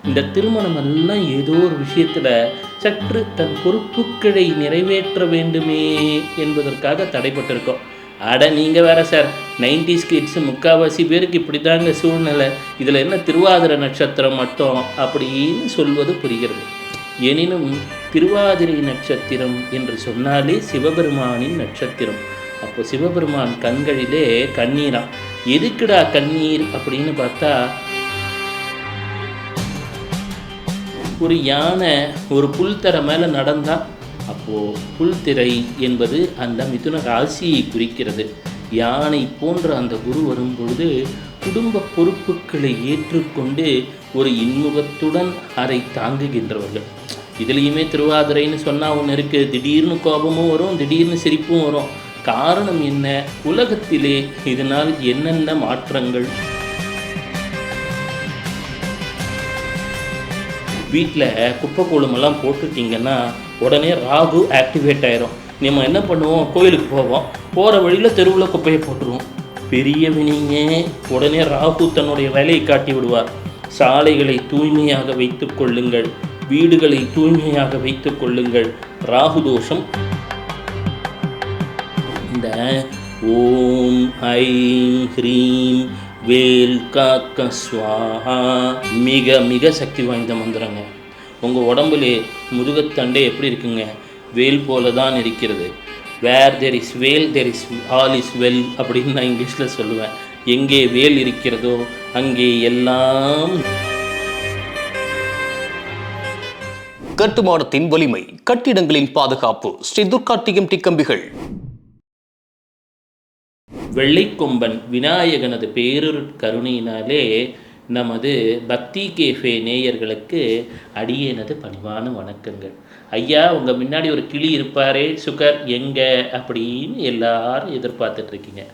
இந்த திருமணம் எல்லாம் ஏதோ ஒரு விஷயத்தில் சற்று தன் பொறுப்புகளை நிறைவேற்ற வேண்டுமே என்பதற்காக தடைப்பட்டிருக்கோம். அட நீங்கள் வேற சார், 90s கிட்ஸு முக்கால்வாசி பேருக்கு இப்படி தாங்க சூழ்நிலை, இதில் என்ன திருவாதிரை நட்சத்திரம் மட்டும் அப்படின்னு சொல்வது புரிகிறது. எனினும் திருவாதிரை நட்சத்திரம் என்று சொன்னாலே சிவபெருமானின் நட்சத்திரம். அப்போ சிவபெருமான் கண்களிலே கண்ணீராம். எதுக்குடா கண்ணீர் அப்படின்னு பார்த்தா, ஒரு யானை ஒரு புல்தரை மேலே நடந்தால் அப்போது புல்திரை என்பது அந்த மிதுன ராசியை குறிக்கிறது. யானை போன்ற அந்த குரு வரும் பொழுது குடும்ப பொறுப்புகளை ஏற்றுக்கொண்டு ஒரு இன்முகத்துடன் அதை தாங்குகின்றவர்கள். இதுலேயுமே திருவாதிரைன்னு சொன்னால் ஒன்று இருக்குது, திடீர்னு கோபமும் வரும், திடீர்னு சிரிப்பும் வரும். காரணம் என்ன? உலகத்திலே இதனால் என்னென்ன மாற்றங்கள்? வீட்டில் குப்பை கூலமெல்லாம் போட்டுட்டிங்கன்னா உடனே ராகு ஆக்டிவேட் ஆயிரும். நம்ம என்ன பண்ணுவோம்? கோயிலுக்கு போவோம், போகிற வழியில் தெருவில் குப்பையை போட்டுருவோம். பெரிய வினிங்க உடனே ராகு தன்னுடைய வேலையை காட்டி விடுவார். சாலைகளை தூய்மையாக வைத்து கொள்ளுங்கள், வீடுகளை தூய்மையாக வைத்து கொள்ளுங்கள். ராகு தோஷம் இந்த ஓம் ஐம் ஹ்ரீம் வேல் காக்க ஸ்வாஹா மிக மிக சக்தி வாய்ந்த மந்திரங்க. உங்கள் உடம்புலே முதுகத்தண்டே எப்படி இருக்குங்க? வேல் போல தான் இருக்கிறது. Where there is vel there is all is well அப்படின்னு நான் இங்கிலீஷில் சொல்லுவேன். எங்கே வேல் இருக்கிறதோ அங்கே எல்லாம். கட்டுமானத்தின் வலிமை, கட்டிடங்களின் பாதுகாப்பு. ஸ்ரீ துர்கா டிஎம்டி கம்பிகள். வெள்ளைக்கொம்பன் விநாயகனது பேரொரு கருணையினாலே நமது பக்தி கேஃபே நேயர்களுக்கு அடியேனது பணிவான வணக்கங்கள். ஐயா, உங்கள் முன்னாடி ஒரு கிளி இருப்பாரே சுகர் எங்கே அப்படின்னு எல்லாரும் எதிர்பார்த்துட்ருக்கீங்க.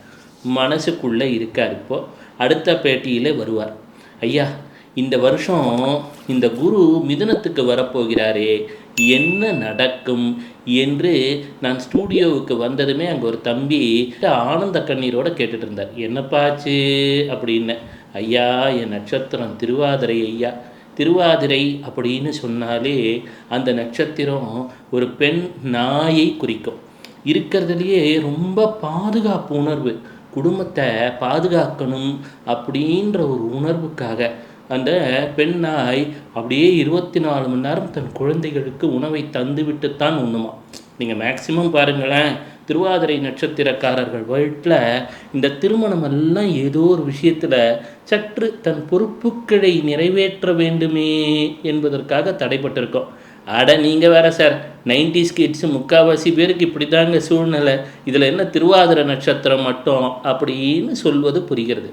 மனசுக்குள்ளே இருக்கார். இப்போது அடுத்த பேட்டியில் வருவார். ஐயா, இந்த வருஷம் இந்த குரு மிதுனத்துக்கு வரப்போகிறாரே, என்ன நடக்கும் என்று நான் ஸ்டூடியோவுக்கு வந்ததுமே அங்கே ஒரு தம்பி ஆனந்த கண்ணீரோடு கேட்டுட்டு இருந்தார். என்னப்பாச்சு அப்படின்னு. ஐயா, என் நட்சத்திரம் திருவாதிரை. ஐயா, திருவாதிரை அப்படின்னு சொன்னாலே அந்த நட்சத்திரம் ஒரு பெண் நாயை குறிக்கும். இருக்கிறதுலையே ரொம்ப பாதுகாப்பு உணர்வு, குடும்பத்தை பாதுகாக்கணும் அப்படின்ற ஒரு உணர்வுக்காக அந்த பெண் நாய் அப்படியே 24 மணி நேரம் தன் குழந்தைகளுக்கு உணவை தந்துவிட்டுத்தான் உண்ணுமா. நீங்கள் மேக்சிமம் பாருங்களேன், திருவாதிரை நட்சத்திரக்காரர்கள் வீட்டில் இந்த திருமணம் எல்லாம் ஏதோ ஒரு விஷயத்தில் சற்று தன் பொறுப்புகளை நிறைவேற்ற வேண்டுமே என்பதற்காக தடைப்பட்டிருக்கோம். அட நீங்கள் வேற சார், 90s கிட்ஸு முக்கால்வாசி பேருக்கு இப்படி தாங்க சூழ்நிலை, இதில் என்ன திருவாதிரை நட்சத்திரம் மட்டும் அப்படின்னு சொல்வது புரிகிறது.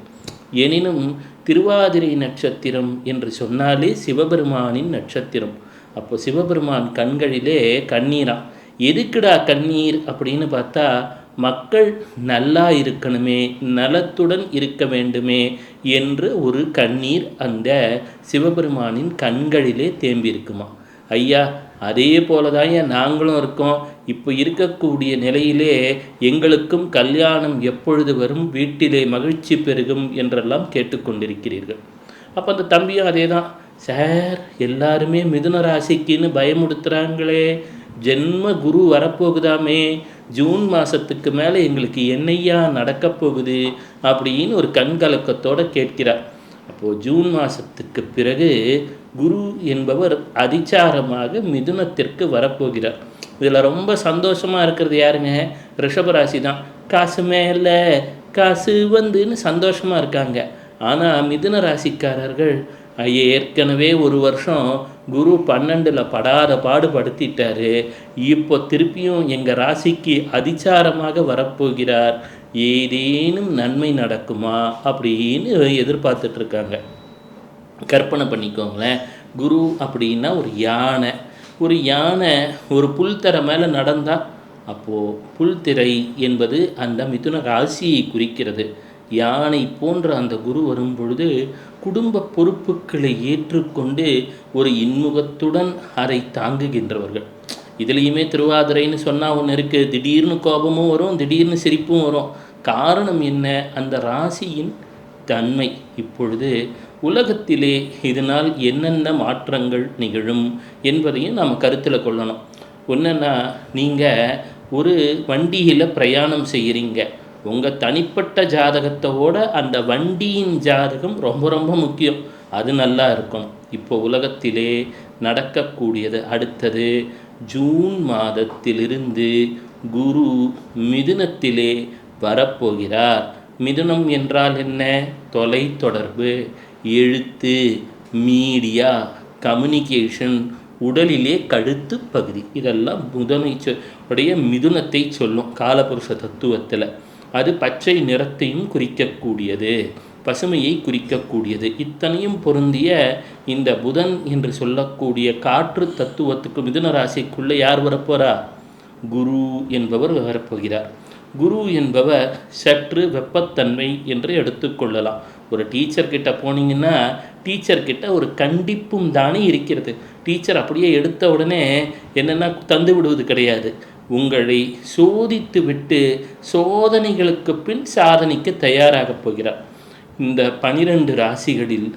எனினும் திருவாதிரை நட்சத்திரம் என்று சொன்னாலே சிவபெருமானின் நட்சத்திரம். அப்போ சிவபெருமான் கண்களிலே கண்ணீராம். எதுக்குடா கண்ணீர் அப்படின்னு பார்த்தா, மக்கள் நல்லா இருக்கணுமே, நலத்துடன் இருக்க வேண்டுமே என்று ஒரு கண்ணீர் அந்த சிவபெருமானின் கண்களிலே தேம்பியிருக்குமா. ஐயா, அதே போல தான் நாங்களும் இருக்கோம். இப்போ இருக்கக்கூடிய நிலையிலே எங்களுக்கும் கல்யாணம் எப்பொழுது வரும், வீட்டிலே மகிழ்ச்சி பெருகும் என்றெல்லாம் கேட்டுக்கொண்டிருக்கிறீர்கள். அப்போ அந்த தம்பியும் அதே தான். சார், எல்லாருமே மிதுன ராசிக்குன்னு பயமுடுத்துகிறாங்களே, ஜென்ம குரு வரப்போகுதாமே, ஜூன் மாதத்துக்கு மேலே எங்களுக்கு என்னையா நடக்கப் போகுது அப்படின்னு ஒரு கண்கலக்கத்தோடு கேட்கிறார். அப்போது ஜூன் மாதத்துக்கு பிறகு குரு என்பவர் அதிச்சாரமாக மிதுனத்திற்கு வரப்போகிறார். இதில் ரொம்ப சந்தோஷமாக இருக்கிறது யாருங்க? ரிஷபராசி தான். காசு மேலே காசு வந்துன்னு சந்தோஷமாக இருக்காங்க. ஆனால் மிதுன ராசிக்காரர்கள் ஏற்கனவே ஒரு வருஷம் குரு 12ல் படாத பாடுபடுத்திட்டாரு, இப்போ திருப்பியும் எங்கள் ராசிக்கு அதிச்சாரமாக வரப்போகிறார், ஏதேனும் நன்மை நடக்குமா அப்படின்னு எதிர்பார்த்துட்ருக்காங்க. கற்பனை பண்ணிக்கோங்களேன், குரு அப்படின்னா ஒரு யானை ஒரு புல்தரை மேலே நடந்தால் அப்போது புல்திரை என்பது அந்த மிதுன ராசியை குறிக்கிறது. யானை போன்ற அந்த குரு வரும் பொழுது குடும்ப பொறுப்புகளை ஏற்றுக்கொண்டு ஒரு இன்முகத்துடன் அதை தாங்குகின்றவர்கள். இதுலேயுமே திருவாதிரைன்னு சொன்னால் ஒன்று இருக்குது, திடீர்னு கோபமும் வரும், திடீர்னு சிரிப்பும் வரும். காரணம் என்ன? அந்த ராசியின் தன்மை. இப்பொழுது உலகத்திலே இதனால் என்னென்ன மாற்றங்கள் நிகழும் என்பதையும் நாம் கருத்தில் கொள்ளணும். ஒன்றுன்னா, நீங்கள் ஒரு வண்டியில் பிரயாணம் செய்கிறீங்க. உங்கள் தனிப்பட்ட ஜாதகத்தோட அந்த வண்டியின் ஜாதகம் ரொம்ப ரொம்ப முக்கியம். அது நல்லா இருக்கணும். இப்போ உலகத்திலே நடக்கக்கூடியது அடுத்தது ஜூன் மாதத்திலிருந்து குரு மிதுனத்திலே வரப்போகிறார். மிதுனம் என்றால் என்ன? தொலைத்தொடர்பு, எழுத்து, மீடியா, கம்யூனிகேஷன், உடலிலே கழுத்து பகுதி, இதெல்லாம் உடைய மிதுனத்தை சொல்லும் காலபுருஷ தத்துவத்தில். அது பச்சை நிறத்தையும் குறிக்கக்கூடியது, பசுமையை குறிக்கக்கூடியது. இத்தனையும் பொருந்திய இந்த புதன் என்று சொல்லக்கூடிய காற்று தத்துவத்துக்கு மிதுன ராசிக்குள்ளே யார் வரப்போறா? குரு என்பவர் வரப்போகிறார். குரு என்பவர் சற்று வெப்பத்தன்மை என்று எடுத்துக்கொள்ளலாம். ஒரு டீச்சர்கிட்ட போனீங்கன்னா டீச்சர்கிட்ட ஒரு கண்டிப்பும் தானே இருக்கிறது. டீச்சர் அப்படியே எடுத்த உடனே என்னென்னா தந்து விடுவது கிடையாது. உங்களை சோதித்து விட்டு சோதனைகளுக்கு பின் சாதனைக்கு தயாராகப் போகிறார். இந்த 12 ராசிகளில்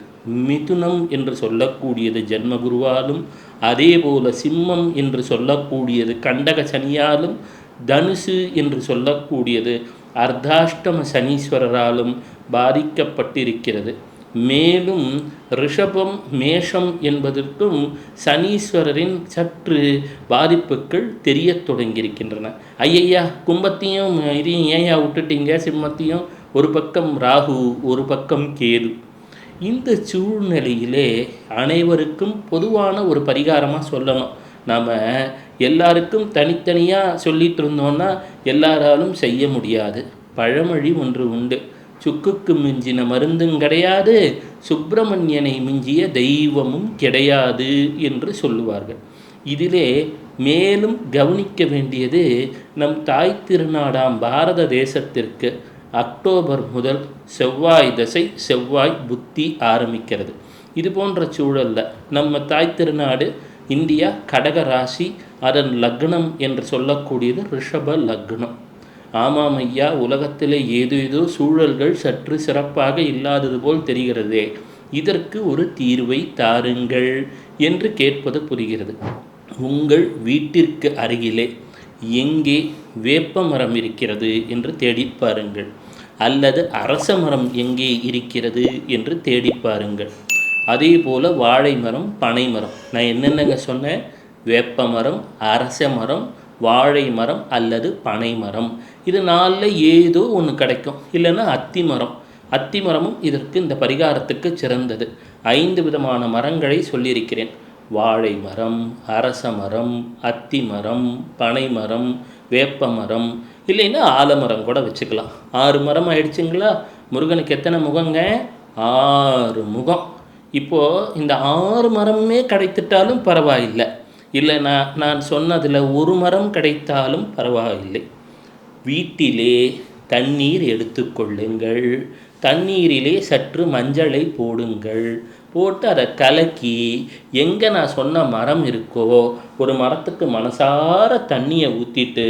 மிதுனம் என்று சொல்லக்கூடியது ஜென்மகுருவாலும், அதே போல சிம்மம் என்று சொல்லக்கூடியது கண்டக சனியாலும், தனுசு என்று சொல்லக்கூடியது அர்த்தாஷ்டம சனீஸ்வரராலும் பாதிக்கப்பட்டிருக்கிறது. மேலும் ரிஷபம், மேஷம் என்பதற்கும் சனீஸ்வரரின் சற்று பாதிப்புகள் தெரிய தொடங்கியிருக்கின்றன. ஐயா, கும்பத்தையும் இதையும் ஏயா விட்டுட்டீங்க? சிம்மத்தையும், ஒரு பக்கம் ராகு, ஒரு பக்கம் கேது. இந்த சூழ்நிலையிலே அனைவருக்கும் பொதுவான ஒரு பரிகாரமாக சொல்லணும். நாம் எல்லாருக்கும் தனித்தனியாக சொல்லிட்டு இருந்தோன்னா எல்லாராலும் செய்ய முடியாது. பழமொழி ஒன்று உண்டு, சுக்குக்கு மிஞ்சின மருந்தும் கிடையாது, சுப்பிரமணியனை மிஞ்சிய தெய்வமும் கிடையாது என்று சொல்லுவார்கள். இதிலே மேலும் கவனிக்க வேண்டியது, நம் தாய் திருநாடாம் பாரத தேசத்திற்கு அக்டோபர் முதல் செவ்வாய் தசை, செவ்வாய் புத்தி ஆரம்பிக்கிறது. இது போன்ற சூழலில் நம்ம தாய் திருநாடு இந்தியா கடக ராசி, அதன் லக்னம் என்று சொல்லக்கூடியது ரிஷப லக்னம். ஆமாம் ஐயா, உலகத்தில் ஏதோ சூழல்கள் சற்று சிறப்பாக இல்லாதது போல் தெரிகிறதே, இதற்கு ஒரு தீர்வை தாருங்கள் என்று கேட்பது புரிகிறது. உங்கள் வீட்டிற்கு அருகிலே எங்கே வேப்ப மரம் இருக்கிறது என்று தேடி பாருங்கள், அல்லது அரச மரம் எங்கே இருக்கிறது என்று தேடி பாருங்கள். அதே போல் வாழை மரம், பனை மரம். நான் என்னென்னங்க சொன்னேன்? வேப்ப மரம், அரச மரம், வாழை மரம் அல்லது பனை மரம். இது 4ல் ஏதோ ஒன்று கிடைக்கும். இல்லைன்னா அத்தி மரம். அத்தி மரமும் இதற்கு, இந்த பரிகாரத்துக்கு சிறந்தது. 5 விதமான மரங்களை சொல்லியிருக்கிறேன். வாழை மரம், அரச மரம், அத்தி மரம், பனை மரம், வேப்ப மரம், இல்லைன்னா ஆலமரம் கூட வச்சுக்கலாம். 6 மரம் ஆயிடுச்சுங்களா? முருகனுக்கு எத்தனை முகங்க? 6 முகம். இப்போது இந்த 6 மரமே கிடைத்துட்டாலும் பரவாயில்லை, இல்லை நான் சொன்னதில் ஒரு மரம் கிடைத்தாலும் பரவாயில்லை. வீட்டிலே தண்ணீர் எடுத்துக்கொள்ளுங்கள். தண்ணீரிலே சற்று மஞ்சளை போடுங்கள். போட்டு அதை கலக்கி எங்கே நான் சொன்ன மரம் இருக்கோ ஒரு மரத்துக்கு மனசார தண்ணியை ஊற்றிட்டு,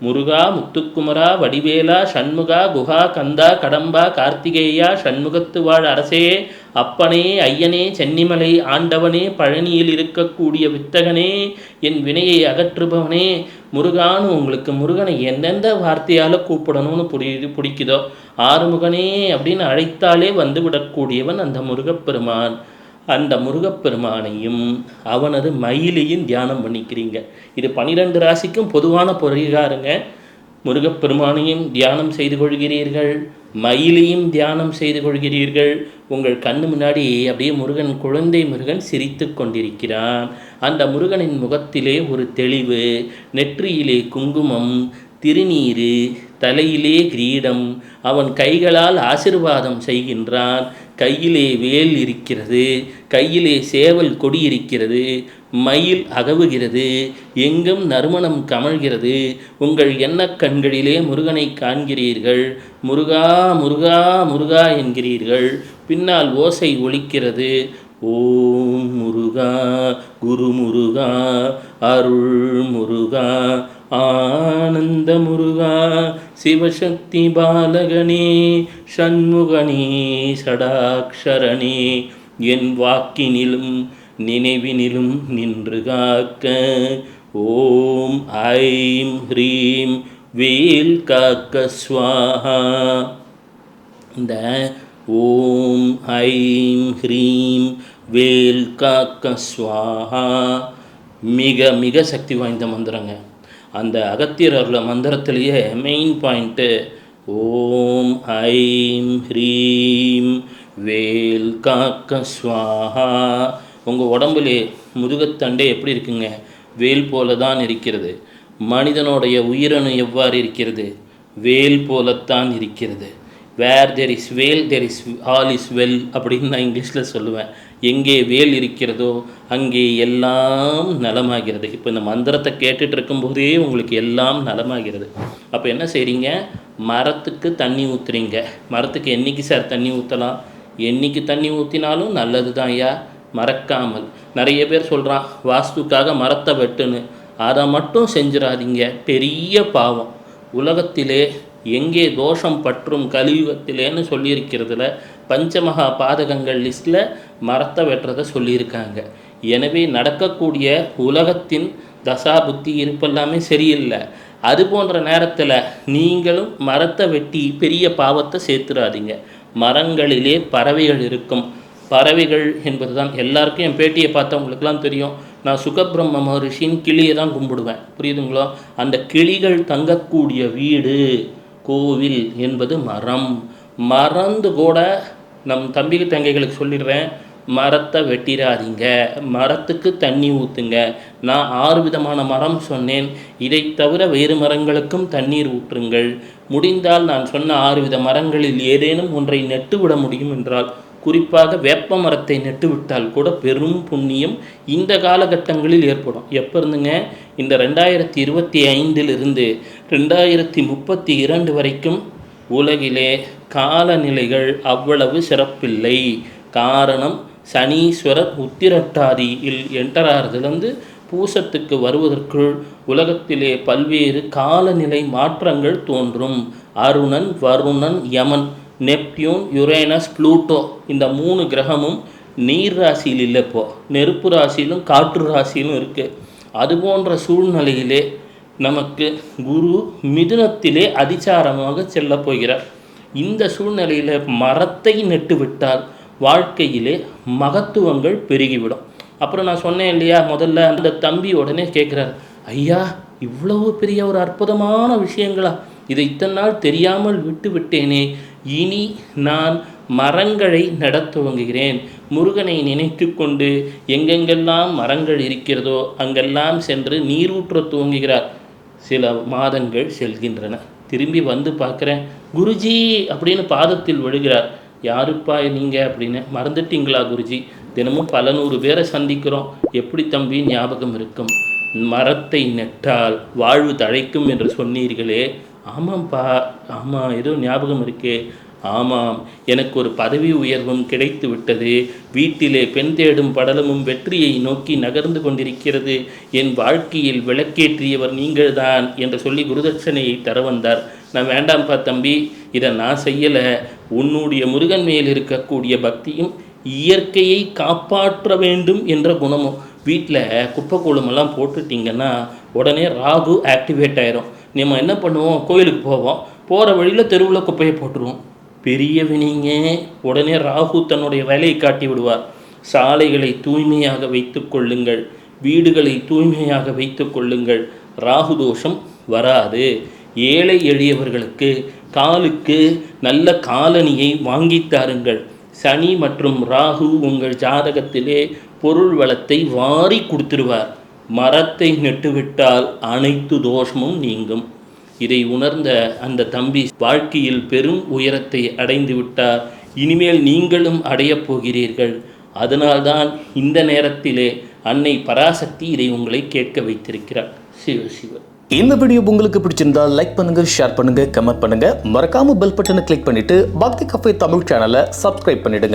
முருகா, முத்துக்குமரா, வடிவேலா, சண்முகா, குஹா, கந்தா, கடம்பா, கார்த்திகேயா, சண்முகத்து வாழ் அரசே, அப்பனே, ஐயனே, சென்னிமலை ஆண்டவனே, பழனியில் இருக்கக்கூடிய வித்தகனே, என் வினையை அகற்றுபவனே, முருகான்னு உங்களுக்கு முருகனை எந்தெந்த வார்த்தையால் கூப்பிடணும்னு பிடிக்குதோ, ஆறுமுகனே அப்படின்னு அழைத்தாலே வந்து விடக்கூடியவன் அந்த முருகப்பெருமான். அந்த முருகப்பெருமானையும் அவனது மயிலையும் தியானம் பண்ணிக்கிறீங்க. இது 12 ராசிக்கும் பொதுவான பரிகாரங்க. முருகப்பெருமானையும் தியானம் செய்து கொள்கிறீர்கள், மயிலையும் தியானம் செய்து கொள்கிறீர்கள். உங்கள் கண்ணு முன்னாடி அப்படியே முருகன், குழந்தை முருகன் சிரித்து கொண்டிருக்கிறான். அந்த முருகனின் முகத்திலே ஒரு தெளிவு, நெற்றியிலே குங்குமம், திருநீரு, தலையிலே கிரீடம், அவன் கைகளால் ஆசீர்வாதம் செய்கின்றான். கையிலே வேல் இருக்கிறது, கையிலே சேவல் கொடி இருக்கிறது, மயில் அகவுகிறது, எங்கும் நறுமணம் கமழ்கிறது. உங்கள் எண்ணக் கண்களிலே முருகனை காண்கிறீர்கள். முருகா, முருகா, முருகா என்கிறீர்கள். பின்னால் ஓசை ஒலிக்கிறது. ஓம் முருகா, குரு முருகா, அருள் முருகா, ஆனந்த முருகா, சிவசக்தி பாலகனே சண்முகனே சடாக்ஷரனே என் வாக்கினிலும் நினைவினிலும் நின்று காக்க. ஓம் ஐம் ஹ்ரீம் வேல் காக்க ஸ்வாஹா. இந்த ஓம் ஐம் ஹ்ரீம் வேல் காக்க ஸ்வாஹா மிக மிக சக்தி வாய்ந்த மந்திரங்க. அந்த அகத்தியர் அருள மந்திரத்திலேயே மெயின் பாயிண்ட்டு ஓம் ஐம் ஹ்ரீம் வேல் காக்க ஸ்வாஹா. உங்கள் உடம்புலே முதுகத்தண்டே எப்படி இருக்குங்க? வேல் போல தான் இருக்கிறது. மனிதனுடைய உயிரணு எவ்வாறு இருக்கிறது? வேல் போலத்தான் இருக்கிறது. Where there is vel there is all is well அப்படின்னு நான் இங்கிலீஷில் சொல்லுவேன். எங்கே வேல் இருக்கிறதோ அங்கே எல்லாம் நலமாகிறது. இப்போ இந்த மந்திரத்தை கேட்டுட்டு இருக்கும்போதே உங்களுக்கு எல்லாம் நலமாகிறது. அப்போ என்ன செய்கிறீங்க? மரத்துக்கு தண்ணி ஊற்றுறீங்க. மரத்துக்கு என்றைக்கு சார் தண்ணி ஊற்றலாம்? என்றைக்கு தண்ணி ஊற்றினாலும் நல்லது தான் ஐயா, மறக்காமல். நிறைய பேர் சொல்கிறான் வாஸ்துக்காக மரத்தை வெட்டுன்னு. அதை மட்டும் செஞ்சிடாதீங்க, பெரிய பாவம். உலகத்திலே எங்கே தோஷம் பற்றும் கலியுகத்திலேன்னு சொல்லியிருக்கிறதுல பஞ்சமகா பாதகங்கள் லிஸ்ட்டில் மரத்தை வெட்டுறதை சொல்லியிருக்காங்க. எனவே நடக்கக்கூடிய உலகத்தின் தசா புத்தி இருப்பெல்லாமே சரியில்லை. அது போன்ற நேரத்தில் நீங்களும் மரத்தை வெட்டி பெரிய பாவத்தை சேர்த்துடாதீங்க. மரங்களிலே பறவைகள் இருக்கும். பறவைகள் என்பது தான் எல்லாருக்கும், என் பேட்டியை பார்த்தவங்களுக்கெல்லாம் தெரியும், நான் சுகபிரம்ம மகரிஷின் கிளியை தான் கும்பிடுவேன். புரியுதுங்களோ? அந்த கிளிகள் தங்கக்கூடிய வீடு கோவில் என்பது மரம். மறந்து கூட நம் தம்பி தங்கைகளுக்கு சொல்லிடுறேன், மரத்தை வெட்டிடாதீங்க, மரத்துக்கு தண்ணி ஊற்றுங்க. நான் 6 விதமான மரம் சொன்னேன். இதை தவிர வேறு மரங்களுக்கும் தண்ணீர் ஊற்றுங்கள். முடிந்தால் நான் சொன்ன 6 வித மரங்களில் ஏதேனும் ஒன்றை நெட்டு விட முடியும் என்றால், குறிப்பாக வேப்ப மரத்தை நெட்டு விட்டால் கூட பெரும் புண்ணியம் இந்த காலகட்டங்களில் ஏற்படும். எப்போ இருந்துங்க? இந்த 2025 2032 வரைக்கும் உலகிலே காலநிலைகள் அவ்வளவு சிறப்பில்லை. காரணம், சனீஸ்வரர் உத்திரட்டாதியில் என்டராகிறதுலேருந்து பூசத்துக்கு வருவதற்குள் உலகத்திலே பல்வேறு காலநிலை மாற்றங்கள் தோன்றும். அருணன், வருணன், யமன், நெப்டியூன், யுரேனஸ், புளூட்டோ இந்த 3 கிரகமும் நீர் ராசியில் இல்லை, இப்போ நெருப்பு ராசியிலும் காற்று ராசியிலும் இருக்குது. அதுபோன்ற சூழ்நிலையிலே நமக்கு குரு மிதுனத்திலே அதிசாரமாக செல்ல போகிறார். இந்த சூழ்நிலையில் மரத்தை நெட்டு விட்டால் வாழ்க்கையிலே மகத்துவங்கள் பெருகிவிடும். அப்புறம் நான் சொன்னேன் இல்லையா, முதல்ல அந்த தம்பி உடனே கேட்குறார், ஐயா இவ்வளவு பெரிய ஒரு அற்புதமான விஷயங்களா? இதை இத்தனை நாள் தெரியாமல் விட்டு விட்டேனே. இனி நான் மரங்களை நடத் துவங்குகிறேன். முருகனை நினைத்து கொண்டு எங்கெங்கெல்லாம் மரங்கள் இருக்கிறதோ அங்கெல்லாம் சென்று நீரூற்ற துவங்குகிறார். சில மாதங்கள் செல்கின்றன. திரும்பி வந்து பார்க்குறேன், குருஜி அப்படின்னு பாதத்தில் விழுகிறார். யாருப்பா நீங்கள் அப்படின்னு. மறந்துட்டீங்களா குருஜி? தினமும் பல 100 பேரை சந்திக்கிறோம். எப்படி தம்பி ஞாபகம் இருக்கும்? மரத்தை நெட்டால் வாழ்வு தழைக்கும் என்று சொன்னீர்களே. ஆமாம்ப்பா, ஆமாம், ஏதோ ஞாபகம் இருக்கே. ஆமாம், எனக்கு ஒரு பதவி உயர்வும் கிடைத்து விட்டது. வீட்டிலே பெண் தேடும் படலமும் வெற்றியை நோக்கி நகர்ந்து கொண்டிருக்கிறது. என் வாழ்க்கையில் விளக்கேற்றியவர் நீங்கள்தான் என்று சொல்லி குருதட்சணையை தர வந்தார். நான் வேண்டாம்ப்பா தம்பி, இதை நான் செய்யலை. உன்னுடைய முருகன் மேல் இருக்கக்கூடிய பக்தியும் இயற்கையை காப்பாற்ற வேண்டும் என்ற குணமும். வீட்டில் குப்பை கூலமெல்லாம் போட்டுட்டிங்கன்னா உடனே ராகு ஆக்டிவேட் ஆயிரும். நம்ம என்ன பண்ணுவோம்? கோயிலுக்கு போவோம், போகிற வழியில் தெருவில் குப்பையை போட்டுருவோம். பெரிய வினிங்க, உடனே ராகு தன்னுடைய வேலையை காட்டி விடுவார். சாலைகளை தூய்மையாக வைத்து கொள்ளுங்கள், வீடுகளை தூய்மையாக வைத்து கொள்ளுங்கள், ராகு தோஷம் வராது. ஏழை எளியவர்களுக்கு காலுக்கு நல்ல காலணியை வாங்கித் தாருங்கள். சனி மற்றும் ராகு உங்கள் ஜாதகத்திலே பொருள் வளத்தை வாரி கொடுத்துருவார். மரத்தை நெட்டுவிட்டால் அனைத்து தோஷமும் நீங்கும். இதை உணர்ந்த அந்த தம்பி வாழ்க்கையில் பெரும் உயரத்தை அடைந்து விட்டார். இனிமேல் நீங்களும் அடையப் போகிறீர்கள். அதனால்தான் இந்த நேரத்திலே அன்னை பராசக்தி இதை உங்களை கேட்க வைத்திருக்கிறார். சிவ சிவ. இந்த வீடியோ உங்களுக்கு பிடிச்சிருந்தா லைக் பண்ணுங்க, ஷேர் பண்ணுங்க, கமெண்ட் பண்ணுங்க. மறக்காம பெல் பட்டனை கிளிக் பண்ணிட்டு பக்தி கஃபே தமிழ் சேனலை சப்ஸ்கிரைப் பண்ணிடுங்க.